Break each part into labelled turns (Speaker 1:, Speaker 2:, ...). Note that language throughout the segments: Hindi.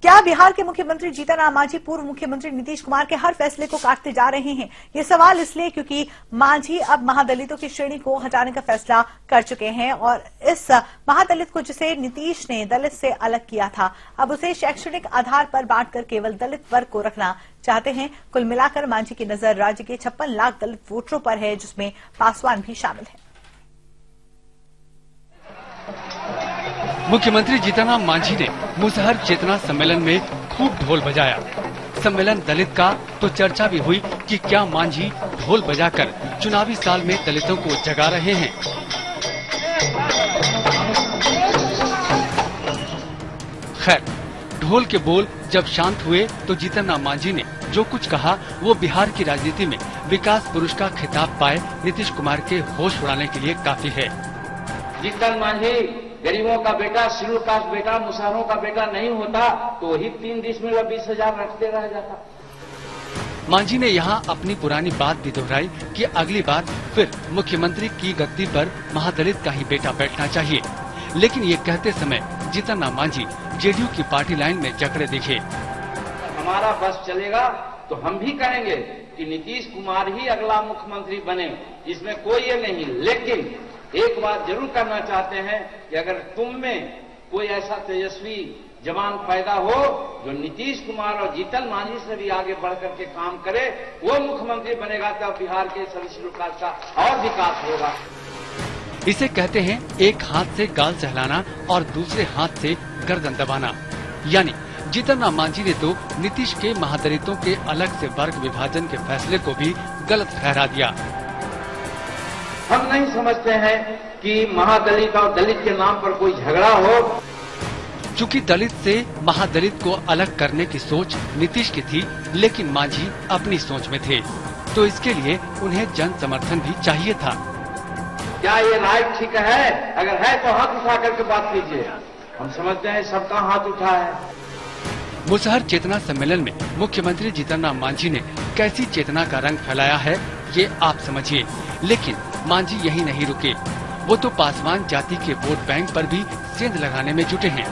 Speaker 1: क्या बिहार के मुख्यमंत्री जीतन राम मांझी पूर्व मुख्यमंत्री नीतीश कुमार के हर फैसले को काटते जा रहे हैं? ये सवाल इसलिए क्योंकि मांझी अब महादलितों की श्रेणी को हटाने का फैसला कर चुके हैं और इस महादलित को जिसे नीतीश ने दलित से अलग किया था, अब उसे शैक्षणिक आधार पर बांटकर केवल दलित वर्ग को रखना चाहते हैं। कुल मिलाकर मांझी की नजर राज्य के 56 लाख दलित वोटरों पर है, जिसमें पासवान भी शामिल है।
Speaker 2: मुख्यमंत्री जीतन राम मांझी ने मुसहर चेतना सम्मेलन में खूब ढोल बजाया। सम्मेलन दलित का तो चर्चा भी हुई कि क्या मांझी ढोल बजाकर चुनावी साल में दलितों को जगा रहे हैं। खैर, ढोल के बोल जब शांत हुए तो जीतन राम मांझी ने जो कुछ कहा वो बिहार की राजनीति में विकास पुरुष का खिताब पाए नीतीश कुमार के होश उड़ाने के लिए काफी है।
Speaker 3: जीतन मांझी गरीबों का बेटा, शेड्यूल कास्ट बेटा, मुसहरों का बेटा नहीं होता तो वही 3 डिसमिल 20,000 रखते रह जाता।
Speaker 2: मांझी ने यहाँ अपनी पुरानी बात भी दोहराई कि अगली बार फिर मुख्यमंत्री की गद्दी पर महादलित का ही बेटा बैठना चाहिए। लेकिन ये कहते समय जीतन राम मांझी जेडीयू की पार्टी लाइन में जकड़े दिखे।
Speaker 3: हमारा बस चलेगा तो हम भी कहेंगे कि नीतीश कुमार ही अगला मुख्यमंत्री बने, इसमें कोई ये नहीं। लेकिन एक बात जरूर करना चाहते हैं कि अगर तुम में कोई ऐसा तेजस्वी जवान पैदा हो जो नीतीश कुमार और जीतन मांझी से भी आगे बढ़ करके काम करे, वो मुख्यमंत्री बनेगा तब बिहार के सभी शेड्यूल कास्ट का और विकास होगा।
Speaker 2: इसे कहते हैं एक हाथ से गाल सहलाना और दूसरे हाथ से गर्दन दबाना। यानी जीतन राम मांझी ने तो नीतीश के महादलितों के अलग से वर्ग विभाजन के फैसले को भी गलत ठहरा दिया।
Speaker 3: हम नहीं समझते हैं कि महादलित और दलित के नाम पर कोई झगड़ा हो।
Speaker 2: चूंकि दलित से महादलित को अलग करने की सोच नीतीश की थी, लेकिन मांझी अपनी सोच में थे, तो इसके लिए उन्हें जन समर्थन भी चाहिए था।
Speaker 3: क्या ये राय ठीक है? अगर है तो हाथ उठा करके बात कीजिए। हम समझते हैं सबका हाथ उठा है।
Speaker 2: मुसहर चेतना सम्मेलन में मुख्यमंत्री जीतन राम मांझी ने कैसी चेतना का रंग फैलाया है ये आप समझिए। लेकिन मांझी यही नहीं रुके, वो तो पासवान जाति के वोट बैंक पर भी सेंध लगाने में जुटे हैं।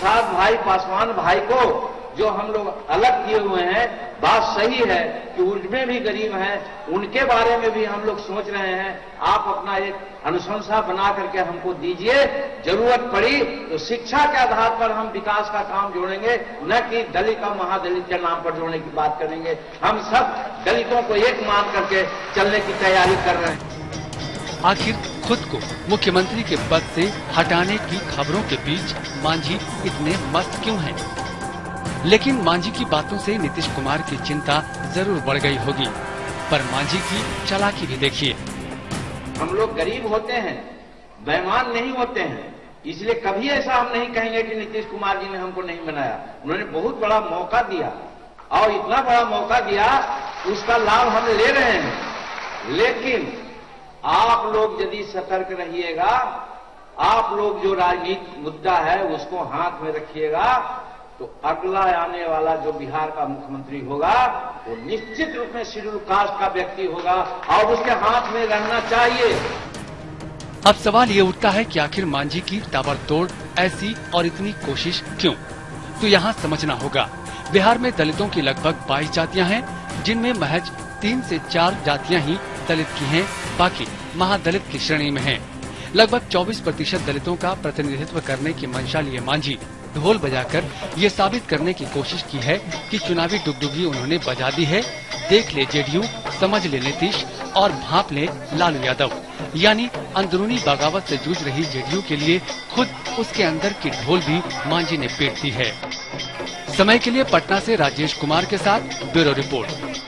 Speaker 3: साथ भाई पासवान भाई को जो हम लोग अलग किए हुए हैं, बात सही है कि उनमें भी गरीब हैं, उनके बारे में भी हम लोग सोच रहे हैं। आप अपना एक अनुशंसा बना करके हमको दीजिए, जरूरत पड़ी तो शिक्षा के आधार पर हम विकास का काम जोड़ेंगे, न कि दलित और महादलित के नाम पर जोड़ने की बात करेंगे। हम सब दलितों को एक मान करके चलने की तैयारी कर रहे हैं।
Speaker 2: आखिर खुद को मुख्यमंत्री के पद से हटाने की खबरों के बीच मांझी इतने मस्त क्यों हैं? लेकिन मांझी की बातों से नीतीश कुमार की चिंता जरूर बढ़ गई होगी। पर मांझी की चालाकी भी देखिए।
Speaker 3: हम लोग गरीब होते हैं, बेईमान नहीं होते हैं, इसलिए कभी ऐसा हम नहीं कहेंगे कि नीतीश कुमार जी ने हमको नहीं बनाया। उन्होंने बहुत बड़ा मौका दिया और इतना बड़ा मौका दिया, उसका लाभ हम ले रहे हैं। लेकिन आप लोग यदि सतर्क रहिएगा, आप लोग जो राजनीतिक मुद्दा है उसको हाथ में रखिएगा, तो अगला आने वाला जो बिहार का मुख्यमंत्री होगा वो निश्चित रूप में शेड्यूल कास्ट का व्यक्ति होगा और उसके हाथ में रहना चाहिए।
Speaker 2: अब सवाल ये उठता है कि आखिर मांझी की ताबड़तोड़ ऐसी और इतनी कोशिश क्यों? तो यहाँ समझना होगा, बिहार में दलितों की लगभग 22 जातियां हैं, जिनमें महज 3 से 4 जातियां ही दलित की हैं, बाकी महादलित की श्रेणी में हैं। लगभग 24% दलितों का प्रतिनिधित्व करने की मंशा लिए मांझी ढोल बजाकर ये साबित करने की कोशिश की है कि चुनावी डुगडुगी उन्होंने बजा दी है। देख ले जेडीयू, समझ ले नीतीश और भांप ले लालू यादव। यानी अंदरूनी बगावत से जूझ रही जेडीयू के लिए खुद उसके अंदर की ढोल भी मांझी ने पीट दी है। समय के लिए पटना से राजेश कुमार के साथ ब्यूरो रिपोर्ट।